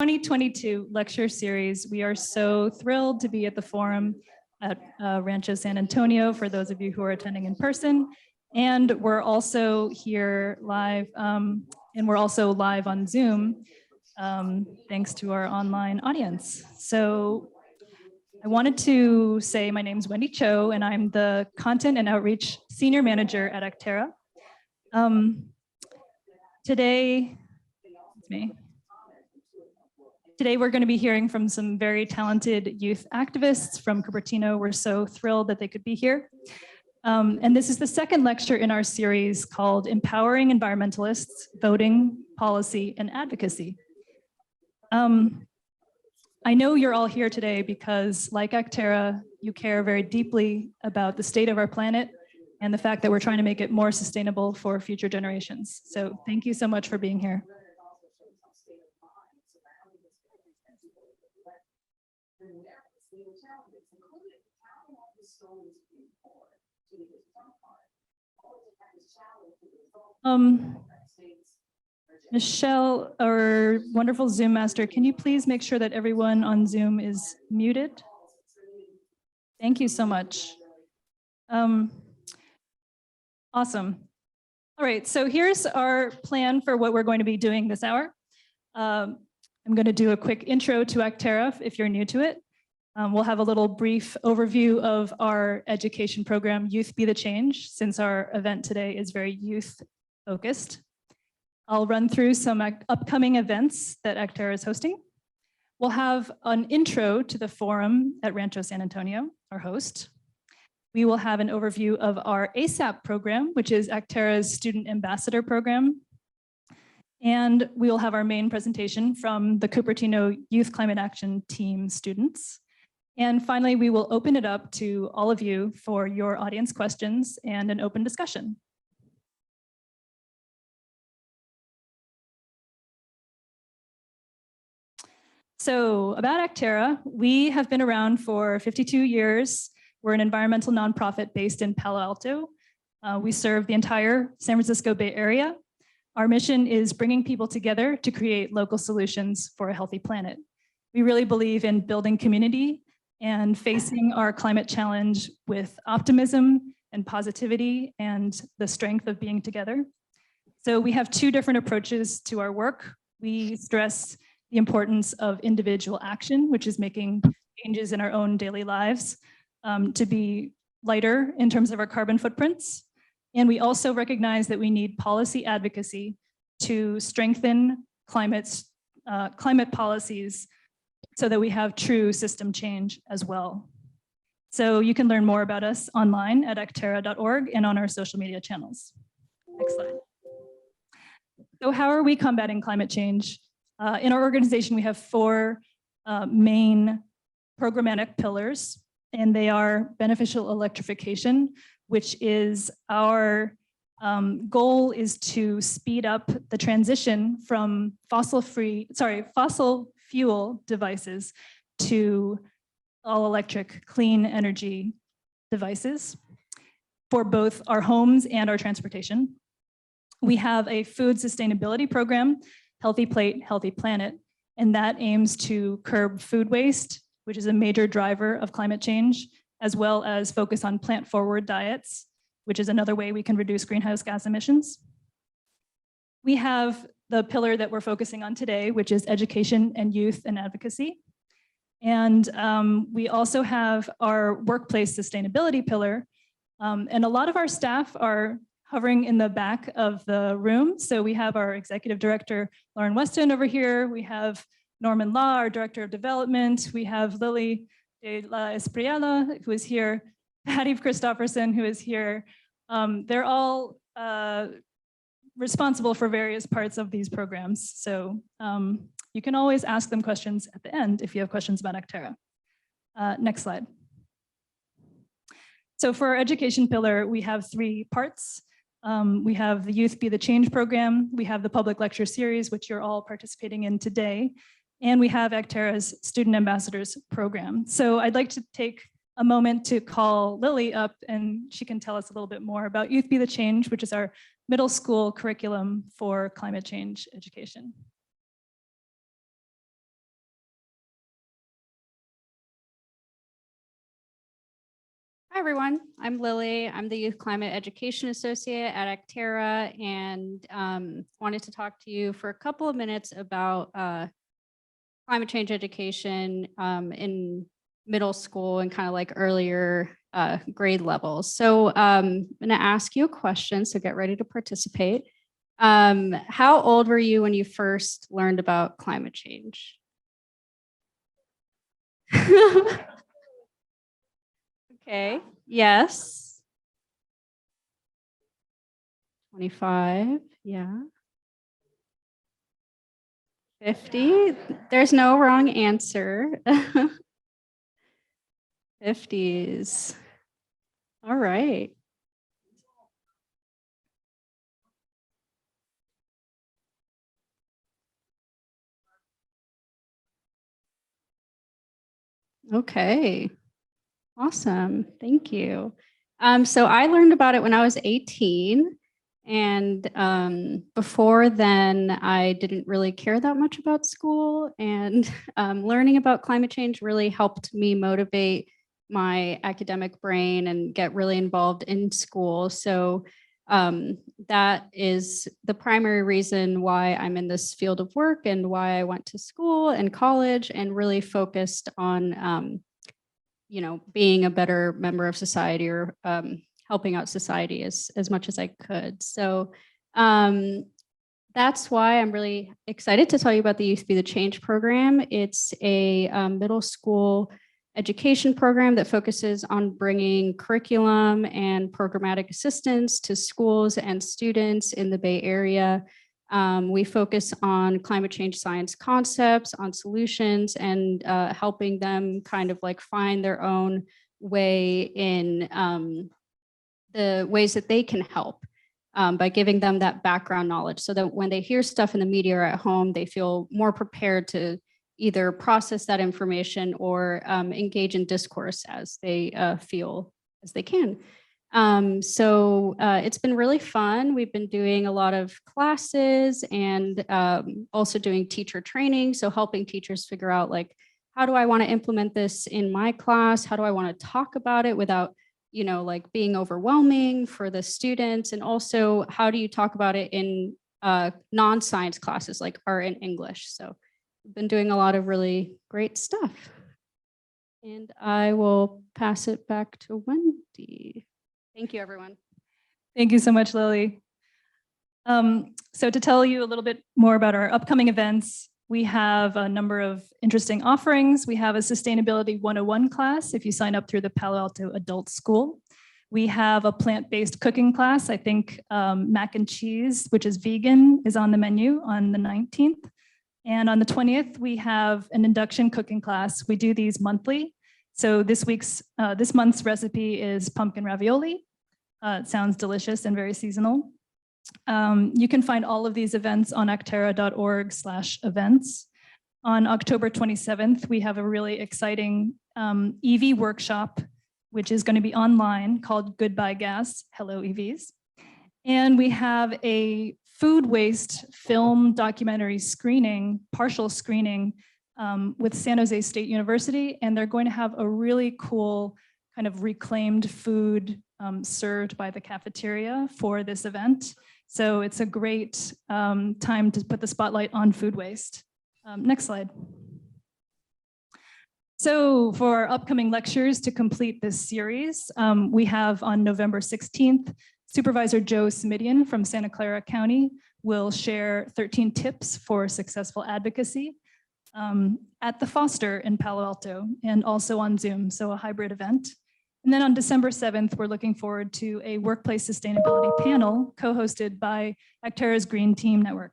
2022 lecture series. We are so thrilled to be at the forum at Rancho San Antonio for those of you who are attending in person. And we're also here live, and we're also live on Zoom, thanks to our online audience. So I wanted to say my name's Wendy Cho, and I'm the Content and Outreach Senior Manager at Acterra. Today we're going to be hearing from some very talented youth activists from Cupertino. We're so thrilled that they could be here. And this is the second lecture in our series called Empowering Environmentalists, Voting, Policy, and Advocacy. I know you're all here today because, like Acterra, you care very deeply about the state of our planet and the fact that we're trying to make it more sustainable for future generations. So thank you so much for being here. Michelle, our wonderful Zoom master, can you please make sure that everyone on Zoom is muted? Thank you so much. Awesome. All right, so here's our plan for what we're going to be doing this hour. I'm going to do a quick intro to Acterra if you're new to it. We'll have a little brief overview of our education program, Youth Be the Change, since our event today is very youth focused. I'll run through some upcoming events that Acterra is hosting. We'll have an intro to the forum at Rancho San Antonio, our host. We will have an overview of our ASAP program, which is Acterra's Student Ambassador Program. And we will have our main presentation from the Cupertino Youth Climate Action Team students. And finally, we will open it up to all of you for your audience questions and an open discussion. So about Acterra, we have been around for 52 years. We're an environmental nonprofit based in Palo Alto. We serve the entire San Francisco Bay Area. Our mission is bringing people together to create local solutions for a healthy planet. We really believe in building community and facing our climate challenge with optimism and positivity and the strength of being together. So we have two different approaches to our work. We stress the importance of individual action, which is making changes in our own daily lives to be lighter in terms of our carbon footprints. And we also recognize that we need policy advocacy to strengthen climate policies so that we have true system change as well. So you can learn more about us online at acterra.org and on our social media channels. Next slide. So how are we combating climate change? In our organization, we have four main programmatic pillars, and they are beneficial electrification, which is our goal is to speed up the transition from fossil fuel devices to all electric clean energy devices for both our homes and our transportation. We have a food sustainability program, Healthy Plate, Healthy Planet, and that aims to curb food waste, which is a major driver of climate change, as well as focus on plant-forward diets, which is another way we can reduce greenhouse gas emissions. We have the pillar that we're focusing on today, which is education and youth and advocacy. And we also have our workplace sustainability pillar. And a lot of our staff are hovering in the back of the room. So we have our executive director, Lauren Weston, over here. We have Norman Law, our director of development. We have Lily de la Espriella, who is here. Patty Christopherson, who is here. They're all responsible for various parts of these programs. So you can always ask them questions at the end if you have questions about Acterra. Next slide. So for our education pillar, we have three parts. We have the Youth Be the Change program. We have the public lecture series, which you're all participating in today. And we have Acterra's Student Ambassadors program. So I'd like to take a moment to call Lily up, and she can tell us a little bit more about Youth Be the Change, which is our middle school curriculum for climate change education. Hi, everyone. I'm Lily. I'm the Youth Climate Education Associate at Acterra, and wanted to talk to you for a couple of minutes about climate change education in middle school and kind of like earlier grade levels. So I'm going to ask you a question, so get ready to participate. How old were you when you first learned about climate change? Okay, yes. 25, yeah. 50, there's no wrong answer. 50s. All right. Okay. Awesome. Thank you. So I learned about it when I was 18. And before then, I didn't really care that much about school. And learning about climate change really helped me motivate my academic brain and get really involved in school. So that is the primary reason why I'm in this field of work and why I went to school and college and really focused on being a better member of society or helping out society as much as I could. So that's why I'm really excited to tell you about the Youth Be the Change program. It's a middle school education program that focuses on bringing curriculum and programmatic assistance to schools and students in the Bay Area. We focus on climate change science concepts, on solutions, and helping them kind of like find their own way in the ways that they can help by giving them that background knowledge so that when they hear stuff in the media or at home, they feel more prepared to either process that information or engage in discourse as they feel as they can. So it's been really fun. We've been doing a lot of classes and also doing teacher training. So helping teachers figure out like, how do I want to implement this in my class? How do I want to talk about it without, like being overwhelming for the students? And also, how do you talk about it in non-science classes like art and English? So we've been doing a lot of really great stuff. And I will pass it back to Wendy. Thank you, everyone. Thank you so much, Lily. So to tell you a little bit more about our upcoming events, we have a number of interesting offerings. We have a Sustainability 101 class if you sign up through the Palo Alto Adult School. We have a plant-based cooking class. I think mac and cheese, which is vegan, is on the menu on the 19th. And on the 20th, we have an induction cooking class. We do these monthly. So this month's recipe is pumpkin ravioli. It sounds delicious and very seasonal. You can find all of these events on acterra.org/events. On October 27th, we have a really exciting EV workshop, which is going to be online, called Goodbye Gas, Hello EVs. And we have a food waste film documentary screening, partial screening, with San Jose State University, and they're going to have a really cool kind of reclaimed food served by the cafeteria for this event. So it's a great time to put the spotlight on food waste. Next slide. So for our upcoming lectures to complete this series, we have on November 16th, Supervisor Joe Smidian from Santa Clara County will share 13 tips for successful advocacy at the Foster in Palo Alto and also on Zoom, so a hybrid event. And then on December 7th, we're looking forward to a workplace sustainability panel co-hosted by Acterra's Green Team Network.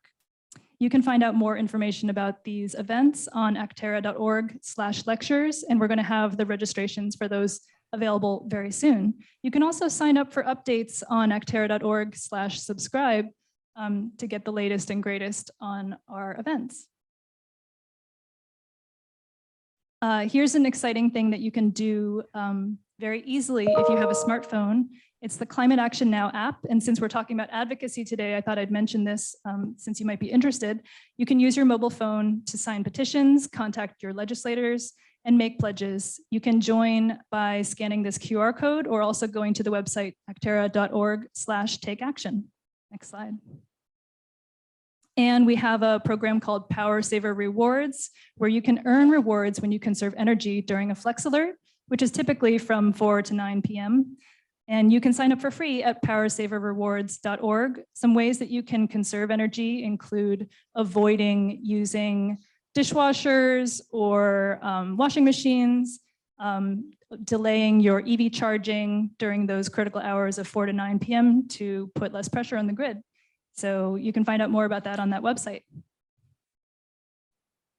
You can find out more information about these events on acterra.org/lectures, and we're going to have the registrations for those available very soon. You can also sign up for updates on acterra.org/subscribe to get the latest and greatest on our events. Here's an exciting thing that you can do very easily if you have a smartphone. It's the Climate Action Now app. And since we're talking about advocacy today, I thought I'd mention this since you might be interested. You can use your mobile phone to sign petitions, contact your legislators, and make pledges. You can join by scanning this QR code or also going to the website acterra.org/takeaction. Next slide. And we have a program called Power Saver Rewards, where you can earn rewards when you conserve energy during a flex alert, which is typically from 4 to 9 p.m. And you can sign up for free at powersaverrewards.org. Some ways that you can conserve energy include avoiding using dishwashers or washing machines, delaying your EV charging during those critical hours of 4 to 9 p.m. to put less pressure on the grid. So you can find out more about that on that website.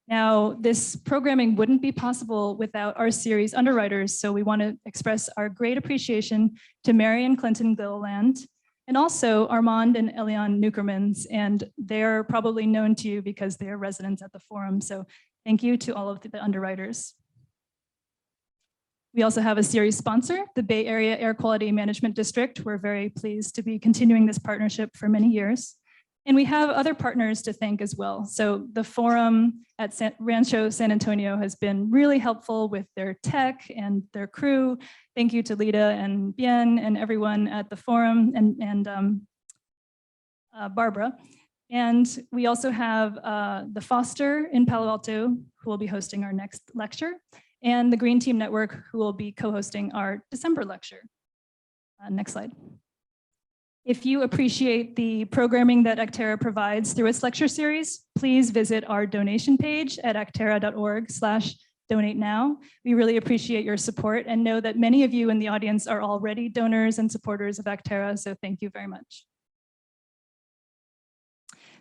Now, this programming wouldn't be possible without our series underwriters, so we want to express our great appreciation to Mary and Clinton Gilliland, and also Armand and Eliane Nukermans, and they're probably known to you because they're residents at the forum, so thank you to all of the underwriters. We also have a series sponsor, the Bay Area Air Quality Management District. We're very pleased to be continuing this partnership for many years. And we have other partners to thank as well. So the forum at Rancho San Antonio has been really helpful with their tech and their crew. Thank you to Lita and Bien and everyone at the forum and Barbara. And we also have the Foster in Palo Alto, who will be hosting our next lecture, and the Green Team Network, who will be co-hosting our December lecture. Next slide. If you appreciate the programming that Acterra provides through its lecture series, please visit our donation page at acterra.org/donate now. We really appreciate your support and know that many of you in the audience are already donors and supporters of Acterra, so thank you very much.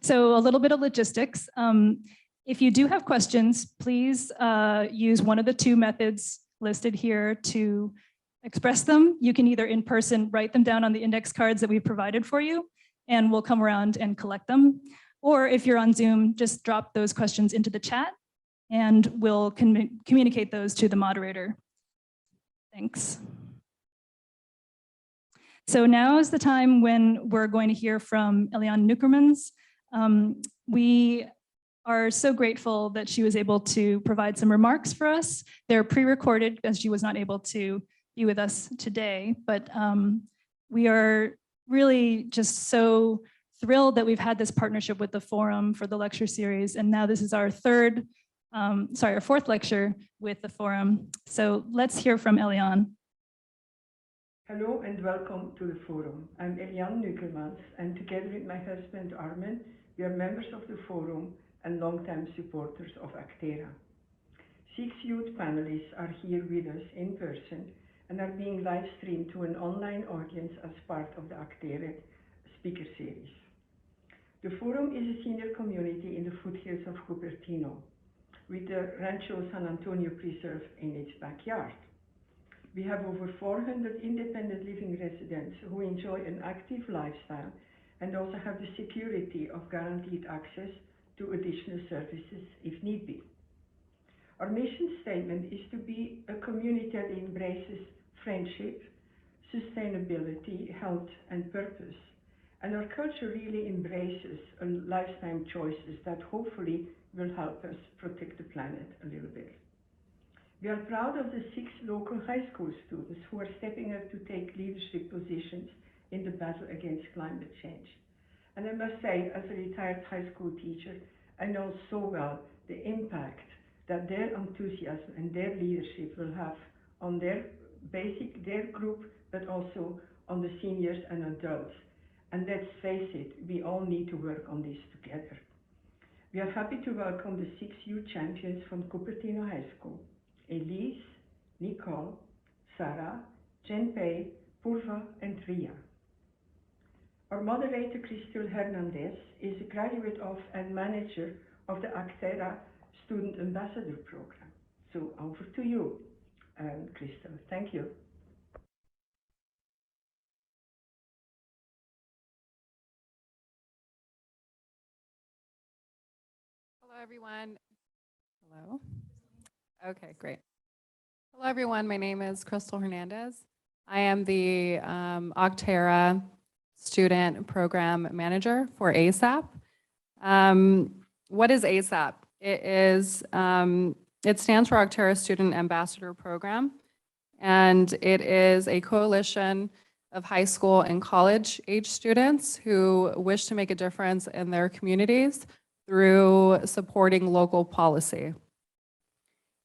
So a little bit of logistics. If you do have questions, please use one of the two methods listed here to express them. You can either in person write them down on the index cards that we provided for you, and we'll come around and collect them. Or if you're on Zoom, just drop those questions into the chat and we'll communicate those to the moderator. Thanks. So now is the time when we're going to hear from Eliane Nukermans. We are so grateful that she was able to provide some remarks for us. They're pre-recorded because she was not able to be with us today, but we are really just so thrilled that we've had this partnership with the forum for the lecture series, and now this is our our fourth lecture with the forum. So let's hear from Eliane. Hello and welcome to the forum. I'm Eliane Nukermans, and together with my husband Armin, we are members of the forum and longtime supporters of Acterra. 6 youth panelists are here with us in person and are being live streamed to an online audience as part of the Acterra speaker series. The forum is a senior community in the foothills of Cupertino, with the Rancho San Antonio Preserve in its backyard. We have over 400 independent living residents who enjoy an active lifestyle and also have the security of guaranteed access to additional services if need be. Our mission statement is to be a community that embraces friendship, sustainability, health, and purpose. And our culture really embraces lifestyle choices that hopefully will help us protect the planet a little bit. We are proud of the 6 local high school students who are stepping up to take leadership positions in the battle against climate change. And I must say, as a retired high school teacher, I know so well the impact that their enthusiasm and their leadership will have on their group, but also on the seniors and adults. And let's face it, we all need to work on this together. We are happy to welcome the 6 youth champions from Cupertino High School: Elise, Nicole, Sarah, Xinpei, Purva, and Ria. Our moderator, Crystal Hernandez, is a graduate of and manager of the Acterra Student Ambassador Program. So over to you, Crystal. Thank you. Hello, everyone. Hello. Okay, great. Hello, everyone. My name is Crystal Hernandez. I am the Acterra Student Program Manager for ASAP. What is ASAP? It is It stands for Acterra Student Ambassador Program, and it is a coalition of high school and college age students who wish to make a difference in their communities through supporting local policy.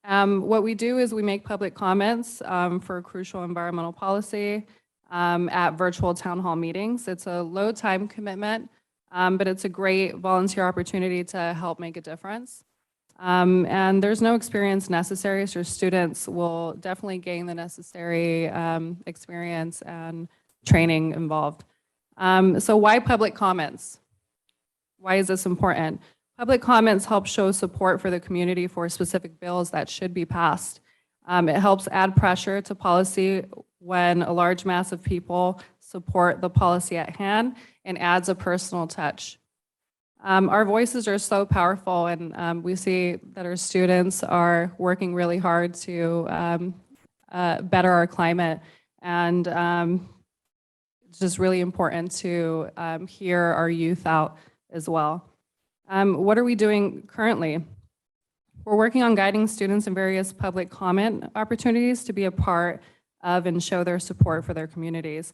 What we do is we make public comments for crucial environmental policy at virtual town hall meetings. It's a low time commitment, but it's a great volunteer opportunity to help make a difference. And there's no experience necessary, so students will definitely gain the necessary experience and training involved. So why public comments? Why is this important? Public comments help show support for the community for specific bills that should be passed. It helps add pressure to policy when a large mass of people support the policy at hand and adds a personal touch. Our voices are so powerful, and we see that our students are working really hard to better our climate, and it's just really important to hear our youth out as well. What are we doing currently? We're working on guiding students in various public comment opportunities to be a part of and show their support for their communities.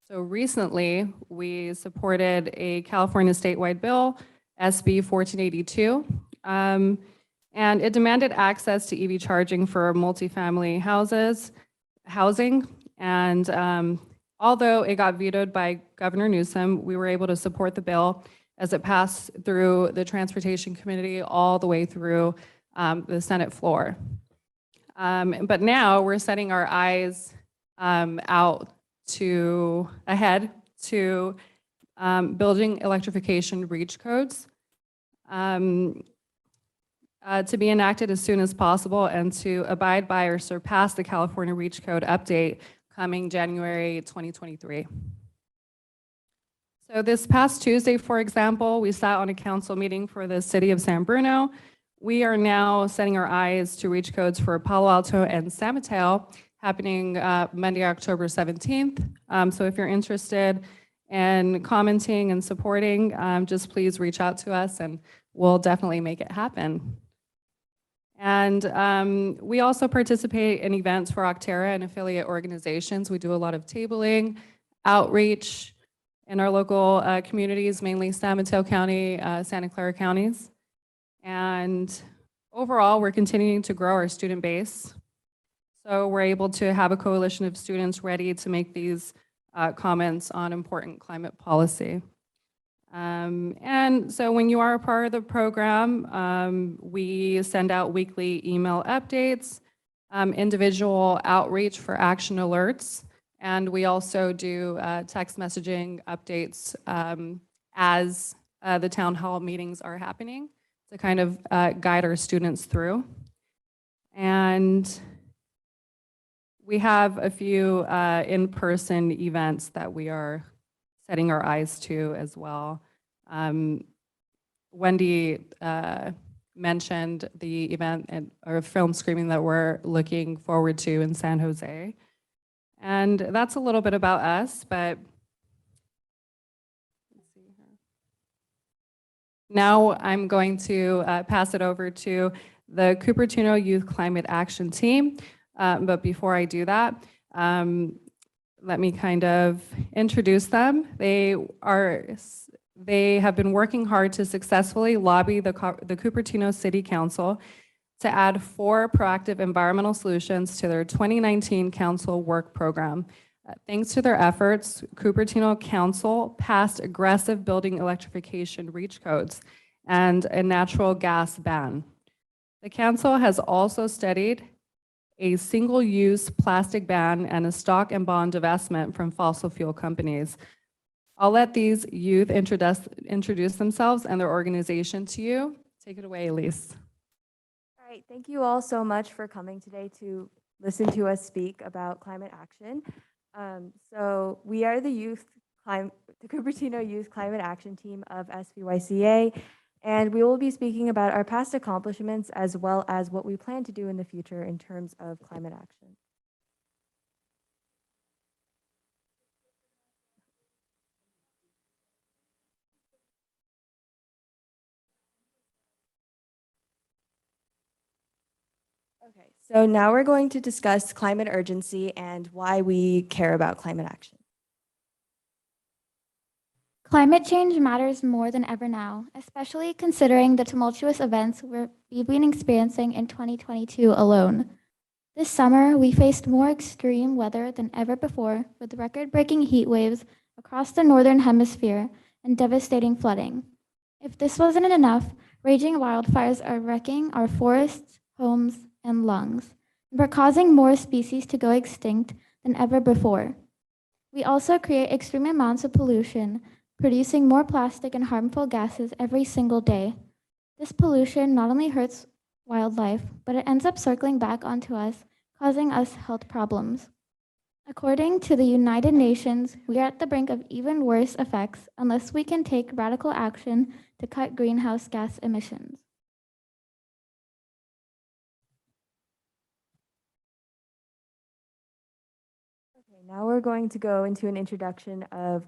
So recently, we supported a California statewide bill, SB 1482, and it demanded access to EV charging for multifamily housing. And although it got vetoed by Governor Newsom, we were able to support the bill as it passed through the Transportation Committee all the way through the Senate floor. But now we're setting our eyes ahead to building electrification reach codes to be enacted as soon as possible and to abide by or surpass the California Reach Code update coming January 2023. So this past Tuesday, for example, we sat on a council meeting for the city of San Bruno. We are now setting our eyes to reach codes for Palo Alto and San Mateo, happening Monday, October 17th. So if you're interested in commenting and supporting, just please reach out to us and we'll definitely make it happen. And we also participate in events for Acterra and affiliate organizations. We do a lot of tabling, outreach in our local communities, mainly San Mateo County, Santa Clara counties. And overall, we're continuing to grow our student base. So we're able to have a coalition of students ready to make these comments on important climate policy. And so when you are a part of the program, we send out weekly email updates, individual outreach for action alerts, and we also do text messaging updates as the town hall meetings are happening to kind of guide our students through. And we have a few in-person events that we are setting our eyes to as well. Wendy mentioned the event or film screening that we're looking forward to in San Jose. And that's a little bit about us, but let's see here. Now I'm going to pass it over to the Cupertino Youth Climate Action Team. But before I do that, let me kind of introduce them. They have been working hard to successfully lobby the Cupertino City Council to add 4 proactive environmental solutions to their 2019 council work program. Thanks to their efforts, Cupertino Council passed aggressive building electrification reach codes and a natural gas ban. The council has also studied a single-use plastic ban and a stock and bond divestment from fossil fuel companies. I'll let these youth introduce themselves and their organization to you. Take it away, Elise. All right, thank you all so much for coming today to listen to us speak about climate action. So we are the Cupertino Youth Climate Action Team of SBYCA, and we will be speaking about our past accomplishments as well as what we plan to do in the future in terms of climate action. Okay, so now we're going to discuss climate urgency and why we care about climate action. Climate change matters more than ever now, especially considering the tumultuous events we've been experiencing in 2022 alone. This summer, we faced more extreme weather than ever before, with record-breaking heat waves across the northern hemisphere and devastating flooding. If this wasn't enough, raging wildfires are wrecking our forests, homes, and lungs, and we're causing more species to go extinct than ever before. We also create extreme amounts of pollution, producing more plastic and harmful gases every single day. This pollution not only hurts wildlife, but it ends up circling back onto us, causing us health problems. According to the United Nations, we are at the brink of even worse effects unless we can take radical action to cut greenhouse gas emissions. Okay, now we're going to go into an introduction of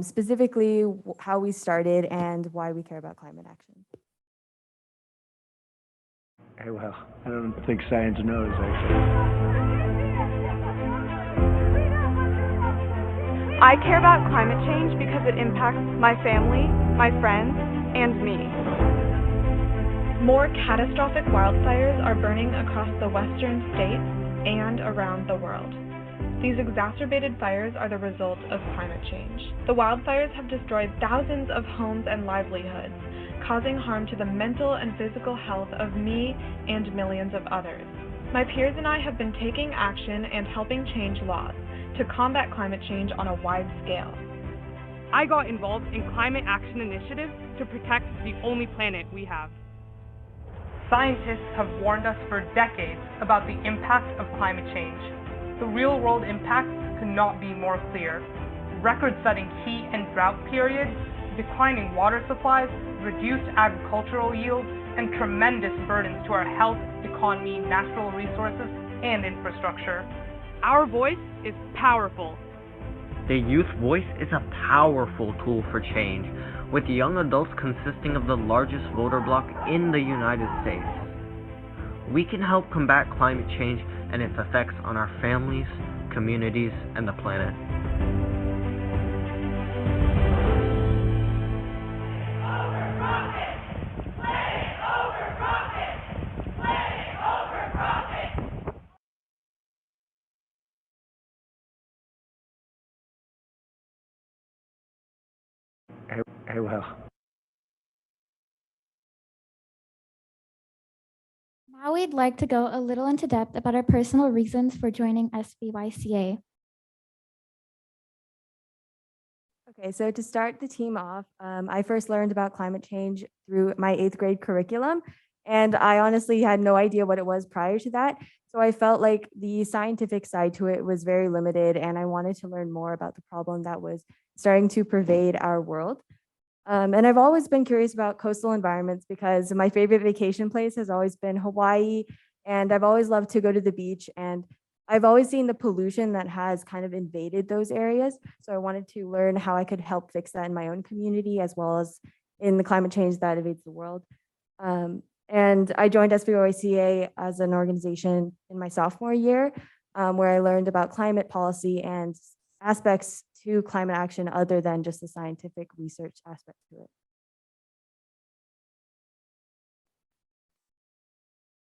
specifically how we started and why we care about climate action. Well, I don't think science knows, actually. I care about climate change because it impacts my family, my friends, and me. More catastrophic wildfires are burning across the western states and around the world. These exacerbated fires are the result of climate change. The wildfires have destroyed thousands of homes and livelihoods, causing harm to the mental and physical health of me and millions of others. My peers and I have been taking action and helping change laws to combat climate change on a wide scale. I got involved in climate action initiatives to protect the only planet we have. Scientists have warned us for decades about the impact of climate change. The real-world impacts could not be more clear. Record-setting heat and drought periods, declining water supplies, reduced agricultural yields, and tremendous burdens to our health, economy, natural resources, and infrastructure. Our voice is powerful. The youth voice is a powerful tool for change, with young adults consisting of the largest voter bloc in the United States. We can help combat climate change and its effects on our families, communities, and the planet. Well. Now we'd like to go a little into depth about our personal reasons for joining SBYCA. Okay, so to start the team off, I first learned about climate change through my 8th grade curriculum, and I honestly had no idea what it was prior to that. So I felt like the scientific side to it was very limited, and I wanted to learn more about the problem that was starting to pervade our world. And I've always been curious about coastal environments because my favorite vacation place has always been Hawaii, and I've always loved to go to the beach, and I've always seen the pollution that has kind of invaded those areas. So I wanted to learn how I could help fix that in my own community as well as in the climate change that invades the world. And I joined SBYCA as an organization in my sophomore year, where I learned about climate policy and aspects to climate action other than just the scientific research aspect to it.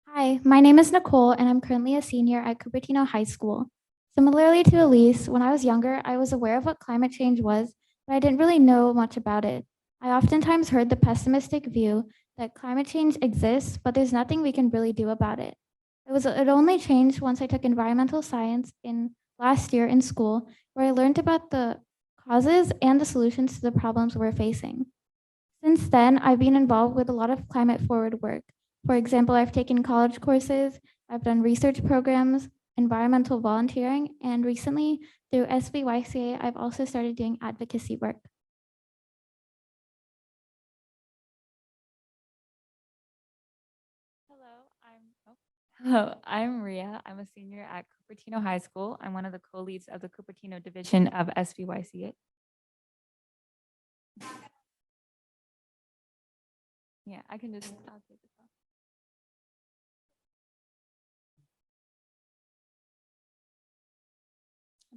Hi, my name is Nicole, and I'm currently a senior at Cupertino High School. Similarly to Elise, when I was younger, I was aware of what climate change was, but I didn't really know much about it. I oftentimes heard the pessimistic view that climate change exists, but there's nothing we can really do about it. It only changed once I took environmental science in last year in school, where I learned about the causes and the solutions to the problems we're facing. Since then, I've been involved with a lot of climate forward work. For example, I've taken college courses, I've done research programs, environmental volunteering, and recently through SBYCA, I've also started doing advocacy work. Hello, I'm Ria. I'm a senior at Cupertino High School. I'm one of the co-leads of the Cupertino division of SBYCA. Yeah, I can just, I'll take this off.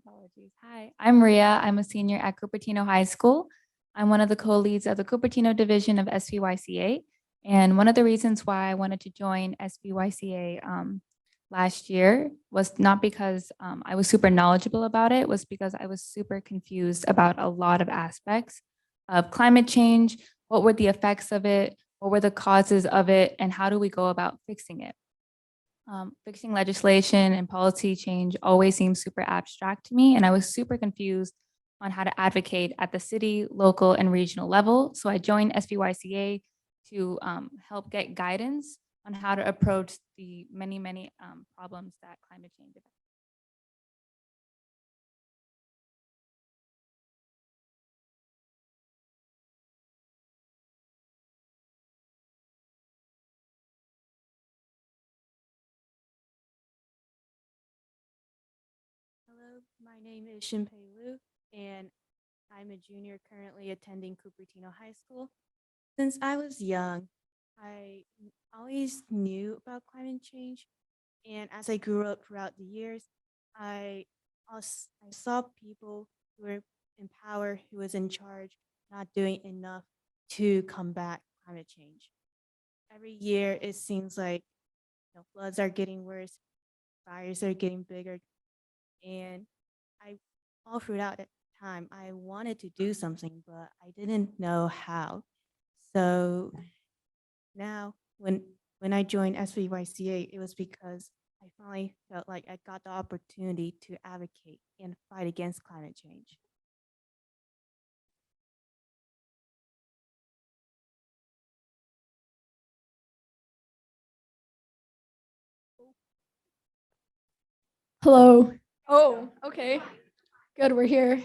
Apologies. Hi, I'm Maria. I'm a senior at Cupertino High School. I'm one of the co-leads of the Cupertino division of SBYCA. And one of the reasons why I wanted to join SBYCA last year was not because I was super knowledgeable about it, was because I was super confused about a lot of aspects of climate change. What were the effects of it? What were the causes of it? And how do we go about fixing it? Fixing legislation and policy change always seems super abstract to me, and I was super confused on how to advocate at the city, local, and regional level. So I joined SBYCA to help get guidance on how to approach the many problems that climate change affects. Hello, my name is Xinpei, and I'm a junior currently attending Cupertino High School. Since I was young, I always knew about climate change, and as I grew up throughout the years, I saw people who were in power, who was in charge, not doing enough to combat climate change. Every year, it seems like floods are getting worse, fires are getting bigger, and all throughout that time, I wanted to do something, but I didn't know how. So now, when I joined SBYCA, it was because I finally felt like I got the opportunity to advocate and fight against climate change. Hello. Oh, okay. Good, we're here.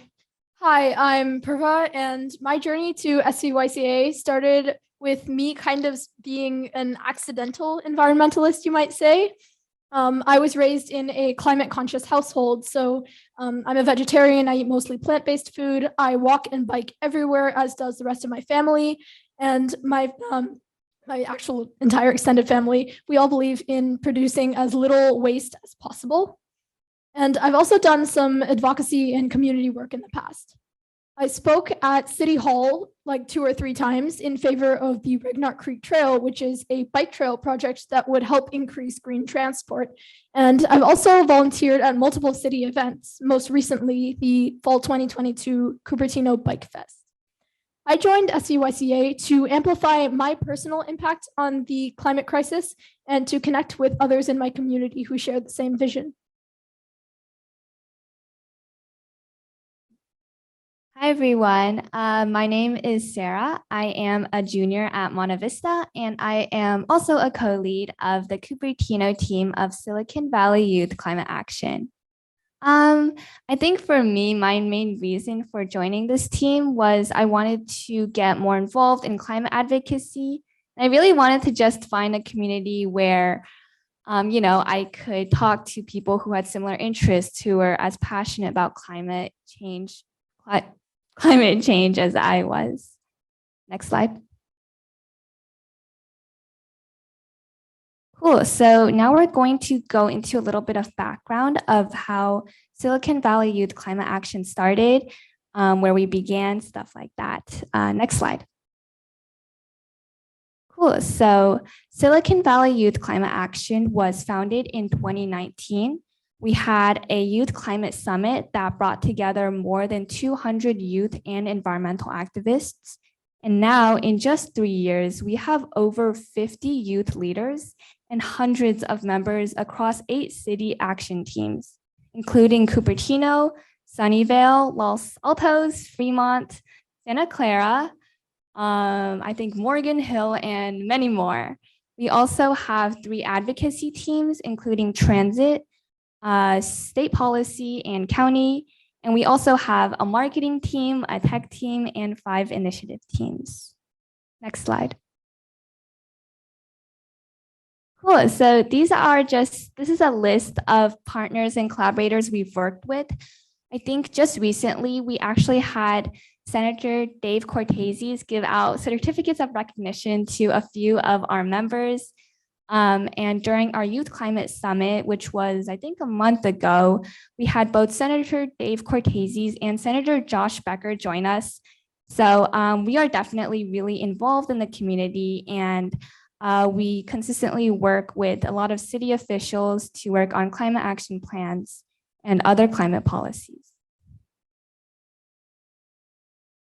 Hi, I'm Purva, and my journey to SBYCA started with me kind of being an accidental environmentalist, you might say. I was raised in a climate conscious household, so I'm a vegetarian. I eat mostly plant-based food. I walk and bike everywhere, as does the rest of my family. And my actual entire extended family, we all believe in producing as little waste as possible. And I've also done some advocacy and community work in the past. I spoke at City Hall like 2 or 3 times in favor of the Ragnark Creek Trail, which is a bike trail project that would help increase green transport. And I've also volunteered at multiple city events, most recently the Fall 2022 Cupertino Bike Fest. I joined SBYCA to amplify my personal impact on the climate crisis and to connect with others in my community who share the same vision. Hi, everyone. My name is Sarah. I am a junior at Monta Vista, and I am also a co-lead of the Cupertino team of Silicon Valley Youth Climate Action. I think for me, my main reason for joining this team was I wanted to get more involved in climate advocacy. I really wanted to just find a community where I could talk to people who had similar interests, who were as passionate about climate change as I was. Next slide. Cool. So now we're going to go into a little bit of background of how Silicon Valley Youth Climate Action started, where we began, stuff like that. Next slide. Cool. So Silicon Valley Youth Climate Action was founded in 2019. We had a youth climate summit that brought together more than 200 youth and environmental activists. And now in just 3 years, we have over 50 youth leaders and hundreds of members across 8 city action teams, including Cupertino, Sunnyvale, Los Altos, Fremont, Santa Clara, I think Morgan Hill, and many more. We also have 3 advocacy teams, including transit, state policy, and county. And we also have a marketing team, a tech team, and 5 initiative teams. Next slide. Cool. So this is a list of partners and collaborators we've worked with. I think just recently, we actually had Senator Dave Cortese give out certificates of recognition to a few of our members. And during our Youth Climate Summit, which was, I think, a month ago, we had both Senator Dave Cortese and Senator Josh Becker join us. So we are definitely really involved in the community, and we consistently work with a lot of city officials to work on climate action plans and other climate policies.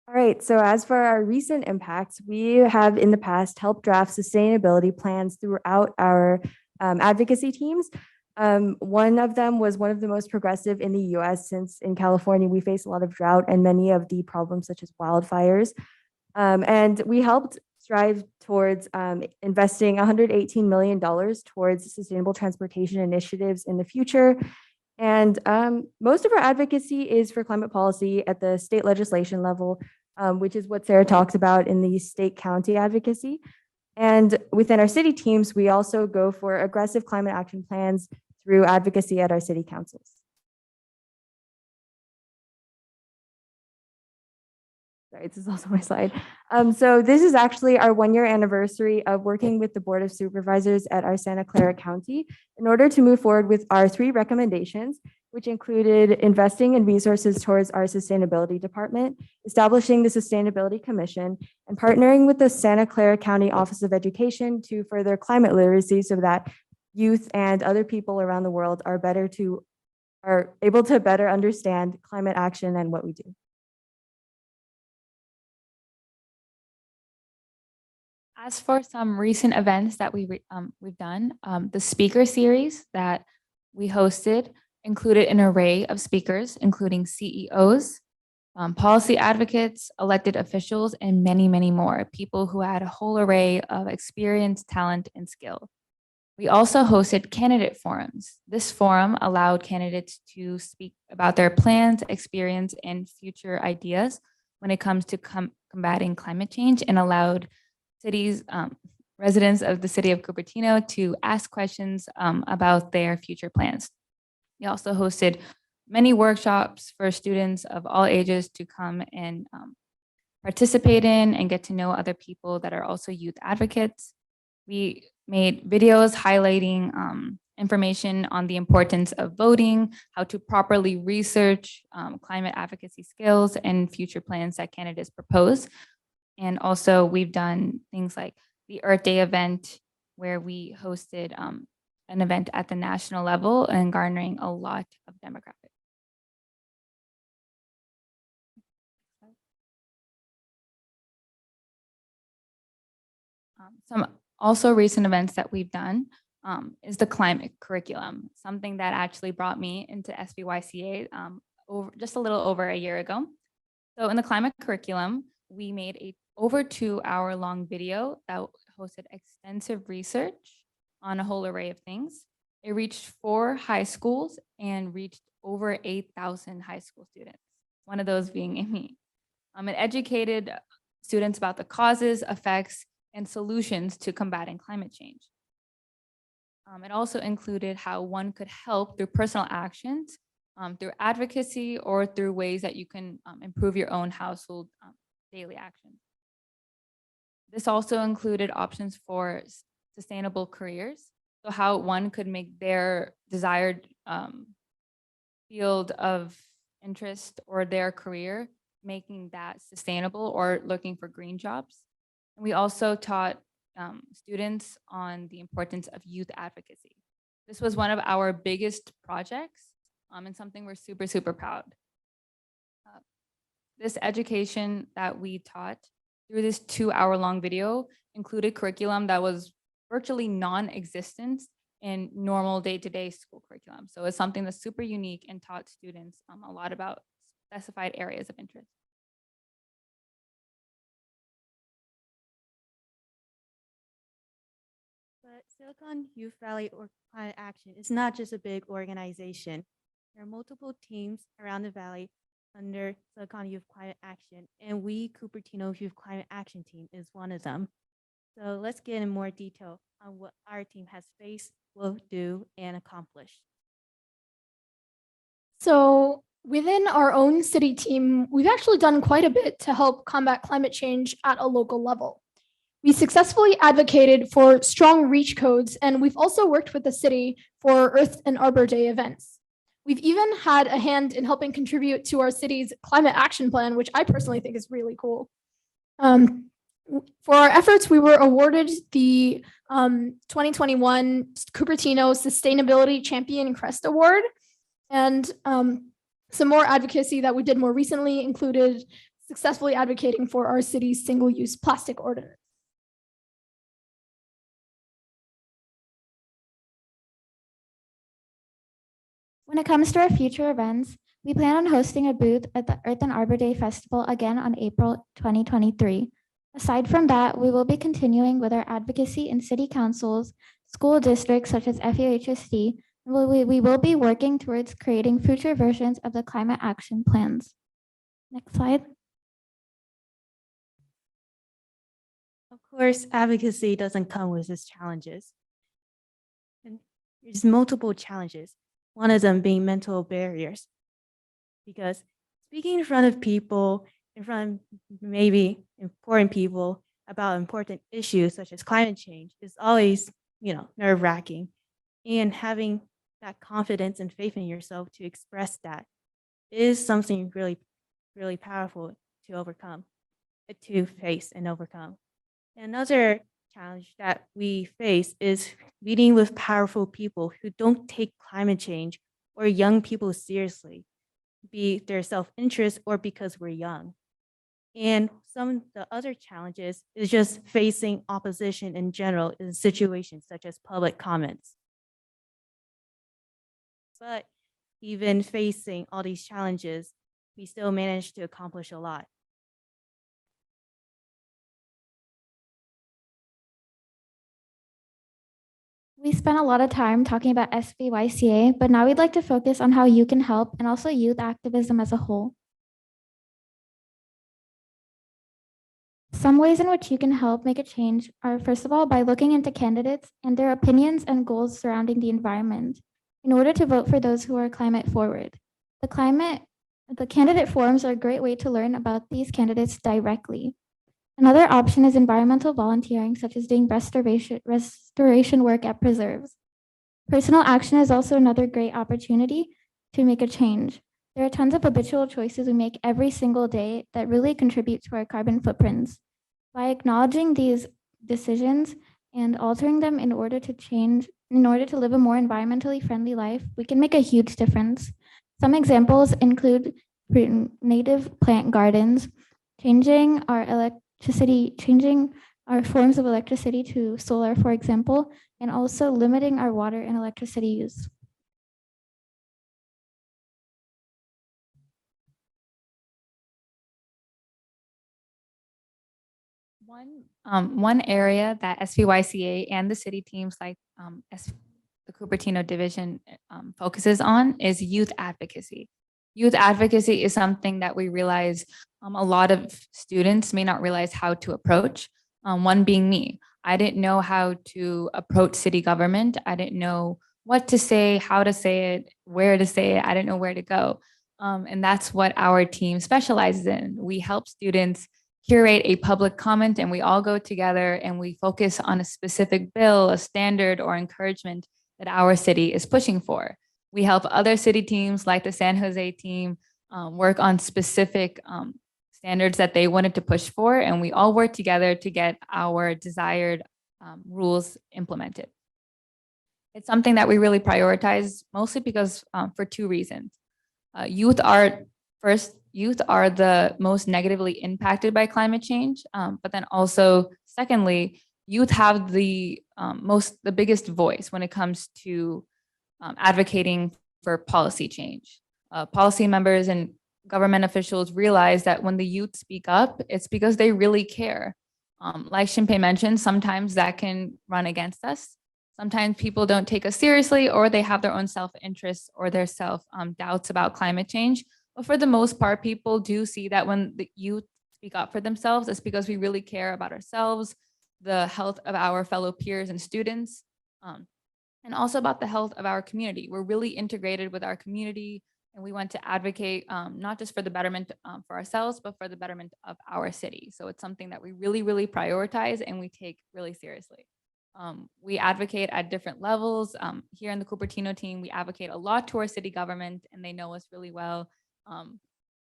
All right, so as for our recent impacts, we have in the past helped draft sustainability plans throughout our advocacy teams. One of them was one of the most progressive in the US, since in California, we face a lot of drought and many of the problems such as wildfires. And we helped strive towards investing $118 million towards sustainable transportation initiatives in the future. And most of our advocacy is for climate policy at the state legislation level, which is what Sarah talks about in the state county advocacy. And within our city teams, we also go for aggressive climate action plans through advocacy at our city councils. Sorry, this is also my slide. So this is actually our 1-year anniversary of working with the Board of Supervisors at our Santa Clara County in order to move forward with our 3 recommendations, which included investing in resources towards our sustainability department, establishing the Sustainability Commission, and partnering with the Santa Clara County Office of Education to further climate literacy so that youth and other people around the world are able to better understand climate action and what we do. As for some recent events that we've done, the speaker series that we hosted included an array of speakers, including CEOs, policy advocates, elected officials, and many, many more people who had a whole array of experience, talent, and skill. We also hosted candidate forums. This forum allowed candidates to speak about their plans, experience, and future ideas when it comes to combating climate change, and allowed residents of the city of Cupertino to ask questions about their future plans. We also hosted many workshops for students of all ages to come and participate in and get to know other people that are also youth advocates. We made videos highlighting information on the importance of voting, how to properly research climate advocacy skills and future plans that candidates propose. And also we've done things like the Earth Day event, where we hosted an event at the national level and garnering a lot of demographics. Some also recent events that we've done is the climate curriculum, something that actually brought me into SBYCA just a little over a year ago. So in the climate curriculum, we made a over 2-hour-long video that hosted extensive research on a whole array of things. It reached 4 high schools and reached over 8,000 high school students, one of those being me. It educated students about the causes, effects, and solutions to combating climate change. It also included how one could help through personal actions, through advocacy, or through ways that you can improve your own household daily actions. This also included options for sustainable careers, so how one could make their desired field of interest or their career, making that sustainable, or looking for green jobs. And we also taught students on the importance of youth advocacy. This was one of our biggest projects and something we're super, super proud. This education that we taught through this 2-hour-long video included curriculum that was virtually non-existent in normal day-to-day school curriculum. So it's something that's super unique and taught students a lot about specified areas of interest. But Silicon Youth Valley or Climate Action is not just a big organization. There are multiple teams around the valley under Silicon Youth Climate Action, and we, Cupertino Youth Climate Action Team, is one of them. So let's get in more detail on what our team has faced, will do, and accomplished. So within our own city team, we've actually done quite a bit to help combat climate change at a local level. We successfully advocated for strong reach codes, and we've also worked with the city for Earth and Arbor Day events. We've even had a hand in helping contribute to our city's climate action plan, which I personally think is really cool. For our efforts, we were awarded the 2021 Cupertino Sustainability Champion Crest Award. And some more advocacy that we did more recently included successfully advocating for our city's single-use plastic ordinance. When it comes to our future events, we plan on hosting a booth at the Earth and Arbor Day Festival again on April 2023. Aside from that, we will be continuing with our advocacy in city councils, school districts such as FUHSD, and we will be working towards creating future versions of the climate action plans. Next slide. Of course, advocacy doesn't come with its challenges. And there's multiple challenges, one of them being mental barriers. Because speaking in front of people, in front of maybe important people about important issues such as climate change is always, nerve-wracking. And having that confidence and faith in yourself to express that is something really, really powerful to overcome, to face and overcome. Another challenge that we face is meeting with powerful people who don't take climate change or young people seriously, be their self-interest or because we're young. And some of the other challenges is just facing opposition in general in situations such as public comments. But even facing all these challenges, we still managed to accomplish a lot. We spent a lot of time talking about SBYCA, but now we'd like to focus on how you can help and also youth activism as a whole. Some ways in which you can help make a change are, first of all, by looking into candidates and their opinions and goals surrounding the environment in order to vote for those who are climate forward. The candidate forums are a great way to learn about these candidates directly. Another option is environmental volunteering, such as doing restoration work at preserves. Personal action is also another great opportunity to make a change. There are tons of habitual choices we make every single day that really contribute to our carbon footprints. By acknowledging these decisions and altering them in order to live a more environmentally friendly life, we can make a huge difference. Some examples include native plant gardens, changing our forms of electricity to solar, for example, and also limiting our water and electricity use. One area that SBYCA and the city teams like the Cupertino division focuses on is youth advocacy. Youth advocacy is something that we realize a lot of students may not realize how to approach. One being me. I didn't know how to approach city government. I didn't know what to say, how to say it, where to say it. I didn't know where to go. And that's what our team specializes in. We help students curate a public comment, and we all go together and we focus on a specific bill, a standard, or encouragement that our city is pushing for. We help other city teams like the San Jose team work on specific standards that they wanted to push for, and we all work together to get our desired rules implemented. It's something that we really prioritize, mostly because for two reasons. Youth are the most negatively impacted by climate change, but then also, secondly, youth have the biggest voice when it comes to advocating for policy change. Policy members and government officials realize that when the youth speak up, it's because they really care. Like Xinpei mentioned, sometimes that can run against us. Sometimes people don't take us seriously, or they have their own self-interest or their self-doubts about climate change. But for the most part, people do see that when the youth speak up for themselves, it's because we really care about ourselves, the health of our fellow peers and students, and also about the health of our community. We're really integrated with our community. And we want to advocate not just for the betterment for ourselves, but for the betterment of our city. So it's something that we really, really prioritize and we take really seriously. We advocate at different levels. Here in the Cupertino team, we advocate a lot to our city government and they know us really well.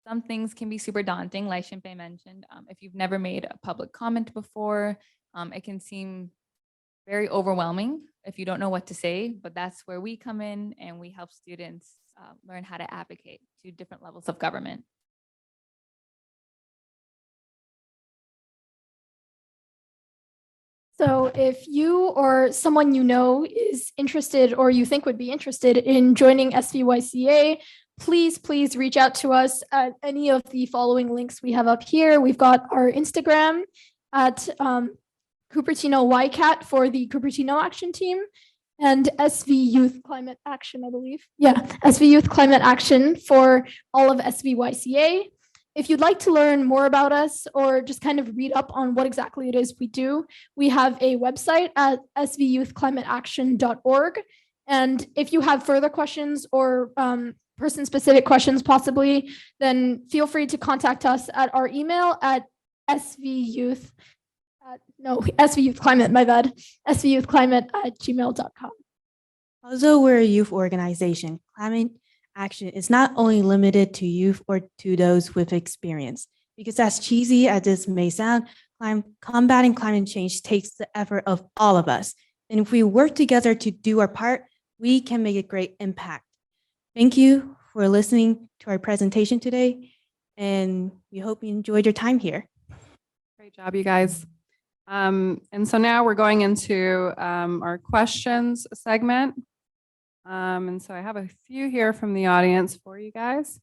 Some things can be super daunting, like Xinpei mentioned. If you've never made a public comment before, it can seem very overwhelming if you don't know what to say, but that's where we come in and we help students learn how to advocate to different levels of government. So if you or someone you know is interested or you think would be interested in joining SVYCA, please reach out to us at any of the following links we have up here. We've got our Instagram at Cupertino YCAT for the Cupertino Action Team and SV Youth Climate Action, I believe. Yeah, SV Youth Climate Action for all of SVYCA. If you'd like to learn more about us or just kind of read up on what exactly it is we do, we have a website at svyouthclimateaction.org. And if you have further questions or person-specific questions possibly, then feel free to contact us at our email at svyouthclimate@gmail.com. Although we're a youth organization, climate action is not only limited to youth or to those with experience, because as cheesy as this may sound, combating climate change takes the effort of all of us. And if we work together to do our part, we can make a great impact. Thank you for listening to our presentation today, and we hope you enjoyed your time here. Great job, you guys. And so now we're going into our questions segment. And so I have a few here from the audience for you guys.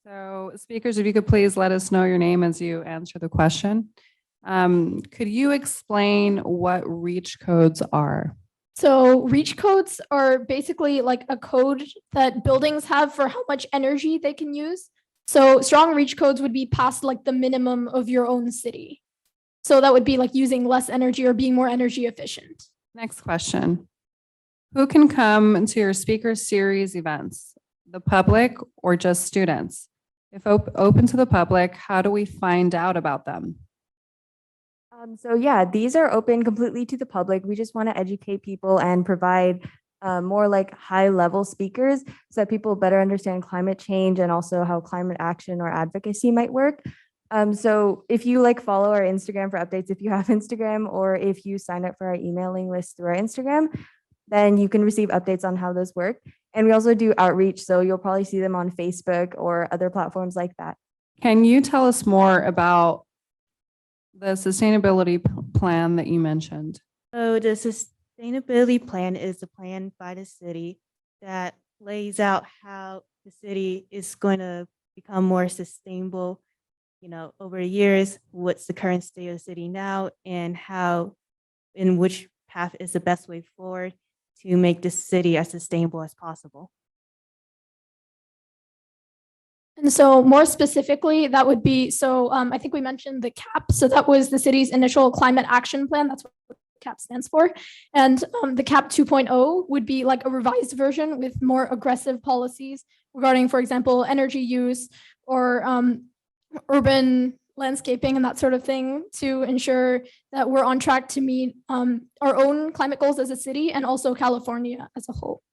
So speakers, if you could please let us know your name as you answer the question. Could you explain what reach codes are? So reach codes are basically like a code that buildings have for how much energy they can use. So strong reach codes would be past like the minimum of your own city. So that would be like using less energy or being more energy efficient. Next question. Who can come to your speaker series events? The public or just students? If open to the public, how do we find out about them? So yeah, these are open completely to the public. We just want to educate people and provide more like high-level speakers so that people better understand climate change and also how climate action or advocacy might work. So if you like follow our Instagram for updates, if you have Instagram, or if you sign up for our emailing list through our Instagram, then you can receive updates on how those work. And we also do outreach, so you'll probably see them on Facebook or other platforms like that. Can you tell us more about the sustainability plan that you mentioned? So the sustainability plan is a plan by the city that lays out how the city is going to become more sustainable, over years, what's the current state of the city now, and how, in which path is the best way forward to make the city as sustainable as possible. And so more specifically, that would be, I think we mentioned the CAP. So that was the city's initial climate action plan. That's what CAP stands for. And the CAP 2.0 would be like a revised version with more aggressive policies regarding, for example, energy use or urban landscaping and that sort of thing to ensure that we're on track to meet our own climate goals as a city and also California as a whole.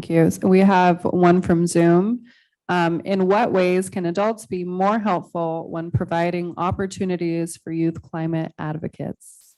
Thank you. So we have one from Zoom. In what ways can adults be more helpful when providing opportunities for youth climate advocates?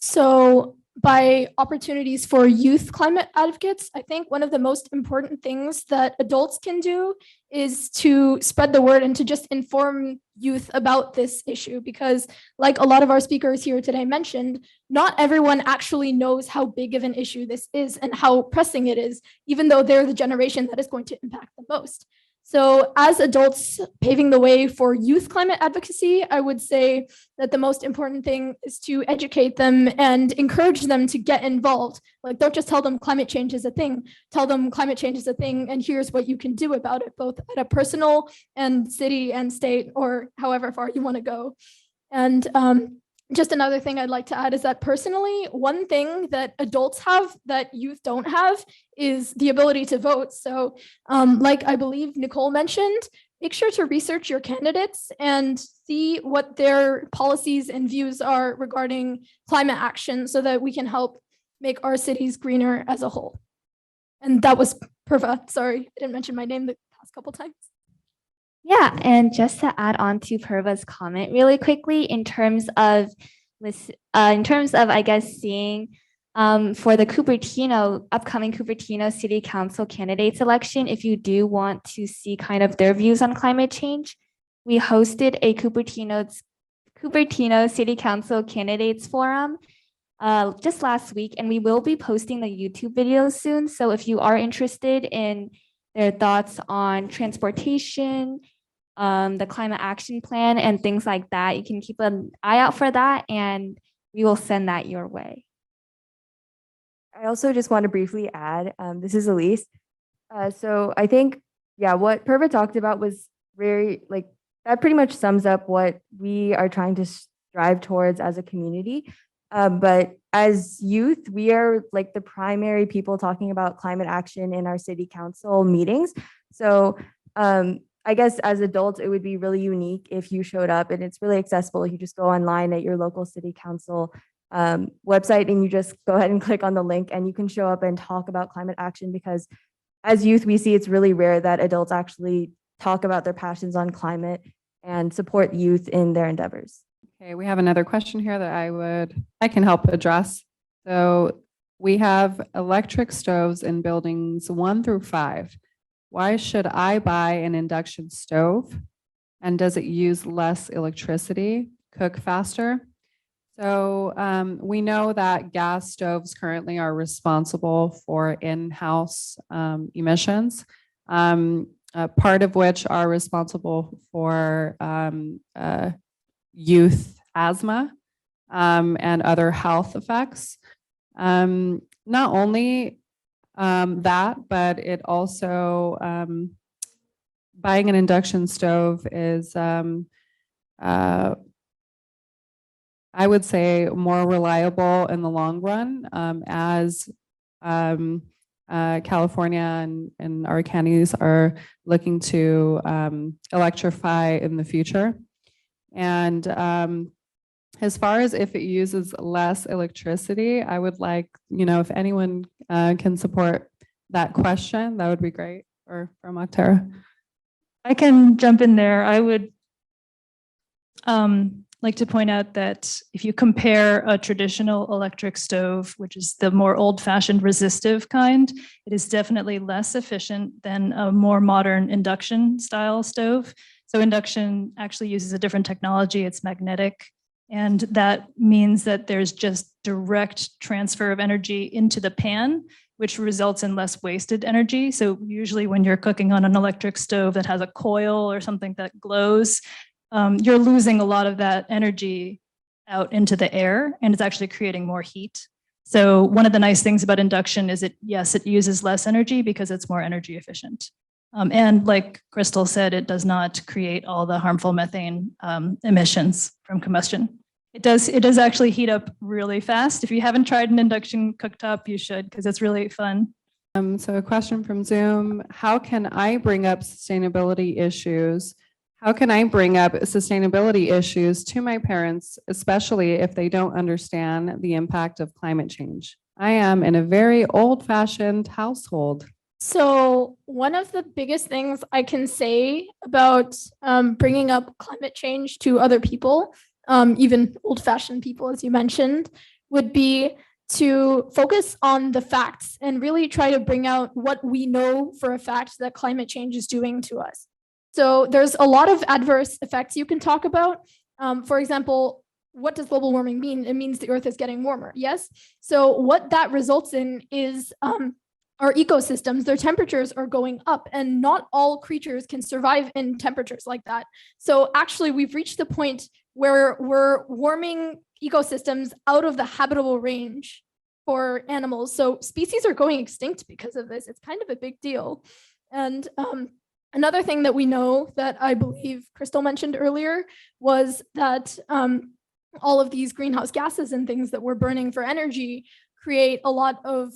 So by opportunities for youth climate advocates, I think one of the most important things that adults can do is to spread the word and to just inform youth about this issue, because like a lot of our speakers here today mentioned, not everyone actually knows how big of an issue this is and how pressing it is, even though they're the generation that is going to impact the most. So as adults paving the way for youth climate advocacy, I would say that the most important thing is to educate them and encourage them to get involved. Like, don't just tell them climate change is a thing. Tell them climate change is a thing and here's what you can do about it, both at a personal and city and state or however far you want to go. And Just another thing I'd like to add is that personally, one thing that adults have that youth don't have is the ability to vote. So like I believe Nicole mentioned, make sure to research your candidates and see what their policies and views are regarding climate action so that we can help make our cities greener as a whole. And that was Purva. Sorry, I didn't mention my name the past couple times. Yeah, and just to add on to Purva's comment really quickly, in terms of, I guess, seeing for the upcoming Cupertino City Council candidates election, if you do want to see kind of their views on climate change, we hosted a Cupertino City Council Candidates Forum just last week, and we will be posting the YouTube videos soon. So if you are interested in their thoughts on transportation, the climate action plan, and things like that, you can keep an eye out for that, and we will send that your way. I also just want to briefly add, this is Elise. So I think, yeah, what Purva talked about was very, like, that pretty much sums up what we are trying to strive towards as a community. But as youth, we are like the primary people talking about climate action in our city council meetings. So I guess as adults, it would be really unique if you showed up, and it's really accessible. You just go online at your local city council website and you just go ahead and click on the link, and you can show up and talk about climate action, because as youth, we see it's really rare that adults actually talk about their passions on climate and support youth in their endeavors. Okay, we have another question here that I can help address. So we have electric stoves in buildings 1 through 5. Why should I buy an induction stove? And does it use less electricity, cook faster? So we know that gas stoves currently are responsible for in-house emissions, part of which are responsible for youth asthma and other health effects. Not only that, but it also, buying an induction stove is, I would say, more reliable in the long run, as California and our counties are looking to electrify in the future. And as far as if it uses less electricity, I would like, if anyone can support that question, that would be great, or from Acterra. I can jump in there. I would like to point out that if you compare a traditional electric stove, which is the more old-fashioned resistive kind, it is definitely less efficient than a more modern induction style stove. So induction actually uses a different technology. It's magnetic. And that means that there's just direct transfer of energy into the pan, which results in less wasted energy. So usually when you're cooking on an electric stove that has a coil or something that glows, you're losing a lot of that energy out into the air, and it's actually creating more heat. So one of the nice things about induction is yes, it uses less energy because it's more energy efficient. And like Crystal said, it does not create all the harmful methane emissions from combustion. It does actually heat up really fast. If you haven't tried an induction cooktop, you should, because it's really fun. So a question from Zoom: how can I bring up sustainability issues? How can I bring up sustainability issues to my parents, especially if they don't understand the impact of climate change? I am in a very old-fashioned household. So one of the biggest things I can say about bringing up climate change to other people, even old-fashioned people, as you mentioned, would be to focus on the facts and really try to bring out what we know for a fact that climate change is doing to us. So there's a lot of adverse effects you can talk about. For example, what does global warming mean? It means the Earth is getting warmer, yes? So what that results in is our ecosystems, their temperatures are going up, and not all creatures can survive in temperatures like that. So actually, we've reached the point where we're warming ecosystems out of the habitable range for animals. So species are going extinct because of this. It's kind of a big deal. And another thing that we know that I believe Crystal mentioned earlier was that all of these greenhouse gases and things that we're burning for energy create a lot of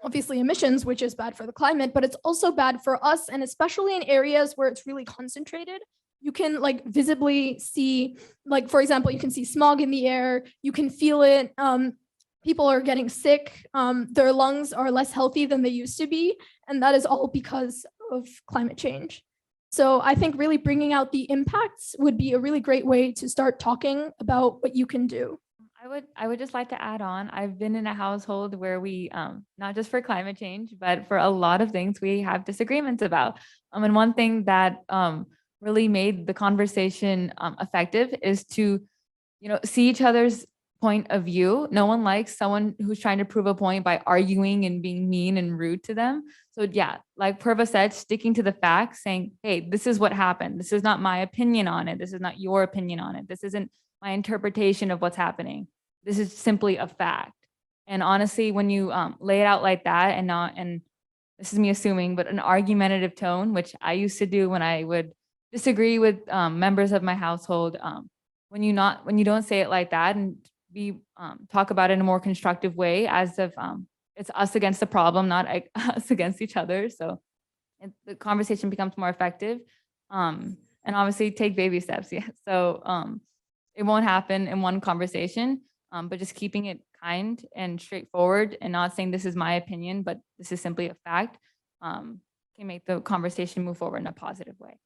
obviously emissions, which is bad for the climate, but it's also bad for us. And especially in areas where it's really concentrated, you can like visibly see, like, for example, you can see smog in the air, you can feel it. People are getting sick. Their lungs are less healthy than they used to be. And that is all because of climate change. So I think really bringing out the impacts would be a really great way to start talking about what you can do. I would just like to add on, I've been in a household where we, not just for climate change, but for a lot of things we have disagreements about. And one thing that really made the conversation effective is to, see each other's point of view. No one likes someone who's trying to prove a point by arguing and being mean and rude to them. So yeah, like Purva said, sticking to the facts, saying, hey, this is what happened. This is not my opinion on it. This is not your opinion on it. This isn't my interpretation of what's happening. This is simply a fact. And honestly, when you lay it out like that and this is me assuming, but an argumentative tone, which I used to do when I would disagree with members of my household, when you don't say it like that and we talk about it in a more constructive way, as if it's us against the problem, not us against each other. So the conversation becomes more effective. And obviously take baby steps. Yeah. So it won't happen in one conversation, but just keeping it kind and straightforward and not saying this is my opinion, but this is simply a fact, can make the conversation move forward in a positive way.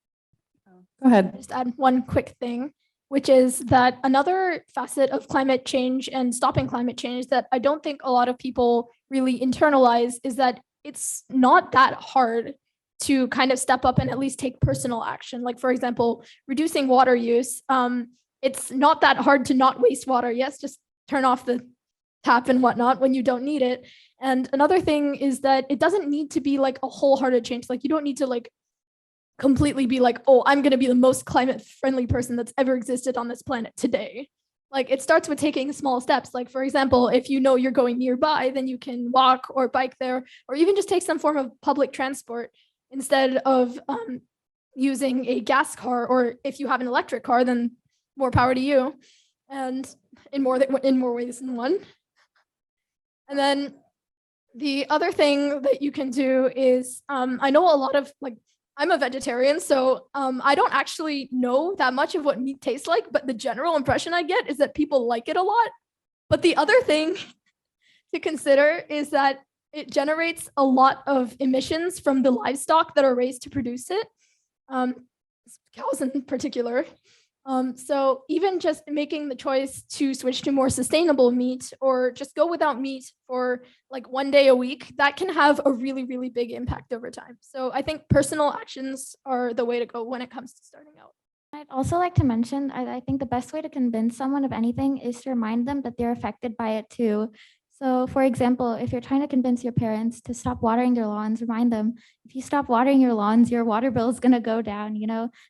Go ahead. Just add one quick thing, which is that another facet of climate change and stopping climate change that I don't think a lot of people really internalize is that it's not that hard to kind of step up and at least take personal action. Like, for example, reducing water use. It's not that hard to not waste water. Yes, just turn off the tap and whatnot when you don't need it. And another thing is that it doesn't need to be like a wholehearted change. Like, you don't need to like completely be like, oh, I'm going to be the most climate friendly person that's ever existed on this planet today. Like, it starts with taking small steps. Like, for example, if you know you're going nearby, then you can walk or bike there, or even just take some form of public transport instead of using a gas car. Or if you have an electric car, then more power to you, and in more ways than one. And then the other thing that you can do is, I know a lot of, like, I'm a vegetarian, so I don't actually know that much of what meat tastes like, but the general impression I get is that people like it a lot. But the other thing to consider is that it generates a lot of emissions from the livestock that are raised to produce it, cows in particular. So even just making the choice to switch to more sustainable meat or just go without meat for like 1 day a week, that can have a really, really big impact over time. So I think personal actions are the way to go when it comes to starting out. I'd also like to mention, I think the best way to convince someone of anything is to remind them that they're affected by it too. So for example, if you're trying to convince your parents to stop watering their lawns, remind them, if you stop watering your lawns, your water bill is going to go down,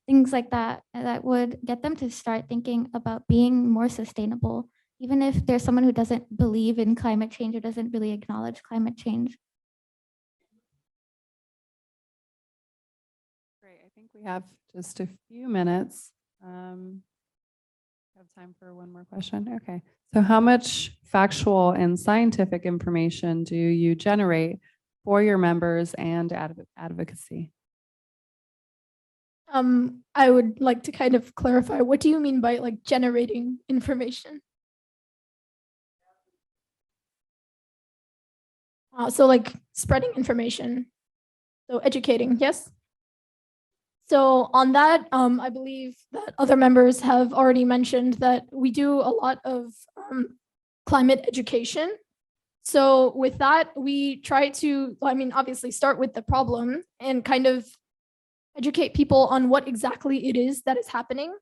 things like that, that would get them to start thinking about being more sustainable, even if there's someone who doesn't believe in climate change or doesn't really acknowledge climate change. Great. I think we have just a few minutes. Have time for one more question? Okay. So how much factual and scientific information do you generate for your members and advocacy? I would like to kind of clarify, what do you mean by like generating information? So like spreading information, so educating, yes? So on that, I believe that other members have already mentioned that we do a lot of climate education. So with that, we try to, obviously start with the problem and kind of educate people on what exactly it is that is happening,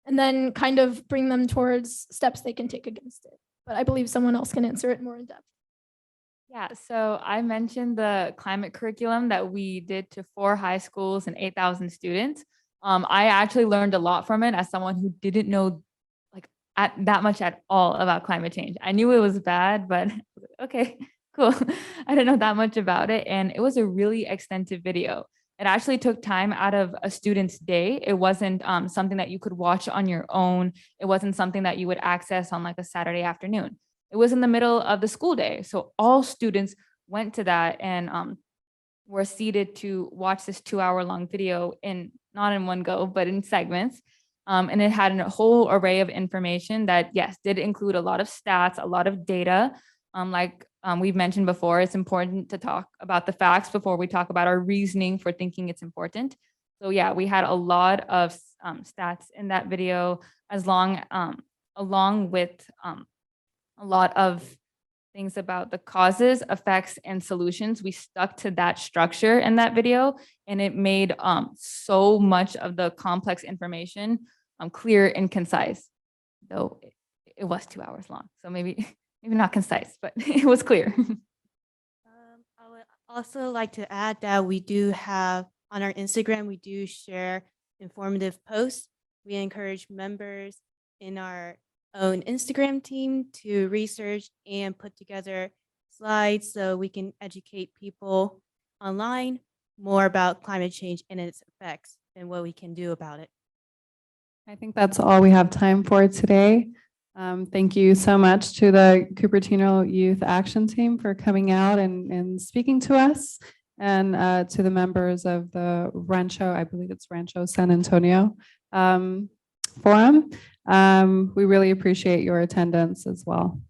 and then kind of bring them towards steps they can take against it. But I believe someone else can answer it more in depth. Yeah, so I mentioned the climate curriculum that we did to 4 high schools and 8,000 students. I actually learned a lot from it as someone who didn't know that much at all about climate change. I knew it was bad, but okay, cool. I didn't know that much about it. And it was a really extensive video. It actually took time out of a student's day. It wasn't something that you could watch on your own. It wasn't something that you would access on like a Saturday afternoon. It was in the middle of the school day. So all students went to that and were seated to watch this 2-hour-long video not in one go, but in segments. And it had a whole array of information that, yes, did include a lot of stats, a lot of data. We've mentioned before, it's important to talk about the facts before we talk about our reasoning for thinking it's important. So yeah, we had a lot of stats in that video, along with a lot of things about the causes, effects, and solutions. We stuck to that structure in that video, and it made so much of the complex information clear and concise, though it was 2 hours long. So maybe not concise, but it was clear. I would also like to add that we do have on our Instagram, we do share informative posts. We encourage members in our own Instagram team to research and put together slides so we can educate people online more about climate change and its effects and what we can do about it. I think that's all we have time for today. Thank you so much to the Cupertino Youth Action Team for coming out and speaking to us, and to the members of the Rancho, I believe it's Rancho San Antonio Forum. We really appreciate your attendance as well.